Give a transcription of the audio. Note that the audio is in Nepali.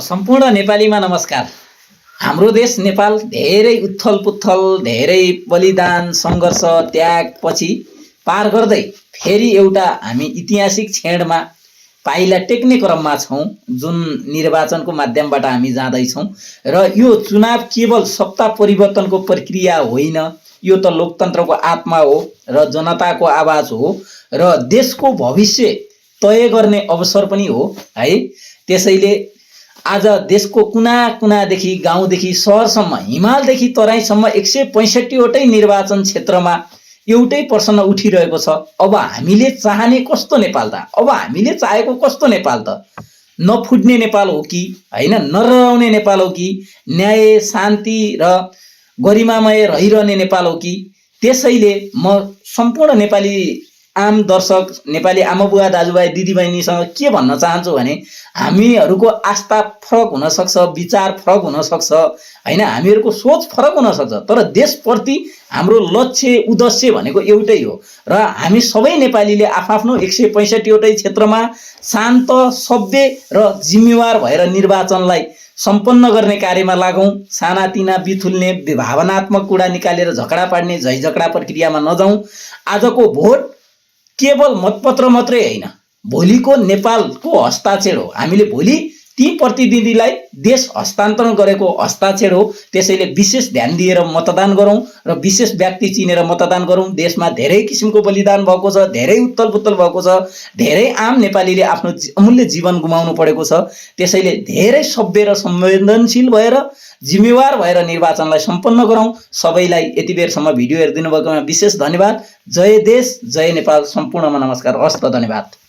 सम्पूर्ण नेपालीमा नमस्कार। हाम्रो देश नेपाल धेरै उथल-पुथल, धेरै बलिदान, सङ्घर्ष, त्यागपछि पार गर्दै फेरि एउटा हामी ऐतिहासिक क्षणमा पाइला टेक्ने क्रममा छौँ, जुन निर्वाचनको माध्यमबाट हामी जाँदैछौँ। र यो चुनाव केवल सत्ता परिवर्तनको प्रक्रिया होइन, यो त लोकतन्त्रको आत्मा हो र जनताको आवाज हो र देशको भविष्य तय गर्ने अवसर पनि हो है। त्यसैले आज देशको कुना कुनादेखि गाउँदेखि सहरसम्म, हिमालदेखि तराईसम्म 165 वटै निर्वाचन क्षेत्रमा एउटै प्रश्न उठिरहेको छ। अब हामीले चाहने कस्तो नेपाल त? अब हामीले चाहेको कस्तो नेपाल त? नफुट्ने नेपाल हो कि होइन, नरहने नेपाल हो कि न्याय शान्ति र गरिमामय रहिरहने नेपाल हो कि? त्यसैले म सम्पूर्ण नेपाली आम दर्शक, नेपाली आमाबुवा दाजुभाइ दिदीबहिनीसँग के भन्न चाहन्छु भने, हामीहरूको आस्था फरक हुनसक्छ, विचार फरक हुनसक्छ होइन, हामीहरूको सोच फरक हुनसक्छ, तर देशप्रति हाम्रो लक्ष्य उद्देश्य भनेको एउटै हो। र हामी सबै नेपालीले आफ्नो 165 वटै क्षेत्रमा शान्त, सभ्य र जिम्मेवार भएर निर्वाचनलाई सम्पन्न गर्ने कार्यमा लागौँ। सानातिना बिथुल्ने भावनात्मक कुरा निकालेर झगडा पाड्ने झैझगडा प्रक्रियामा नजाउँ। आजको भोट केवल मतपत्र मात्रै होइन, भोलिको नेपालको हस्ताक्षर हो। हामीले भोलि ती प्रतिनिधिलाई देश हस्तान्तरण गरेको हस्ताक्षर हो। त्यसैले विशेष ध्यान दिएर मतदान गरौँ र विशेष व्यक्ति चिनेर मतदान गरौँ। देशमा धेरै किसिमको बलिदान भएको छ, धेरै उत्तलपुत्तल भएको छ, धेरै आम नेपालीले आफ्नो अमूल्य जीवन गुमाउनु परेको छ। त्यसैले धेरै सभ्य र संवेदनशील भएर, जिम्मेवार भएर निर्वाचनलाई सम्पन्न गरौँ। सबैलाई यति बेरसम्म भिडियो हेरिदिनु भएकोमा विशेष धन्यवाद। जय देश, जय नेपाल। सम्पूर्णमा नमस्कार। हस्त, धन्यवाद।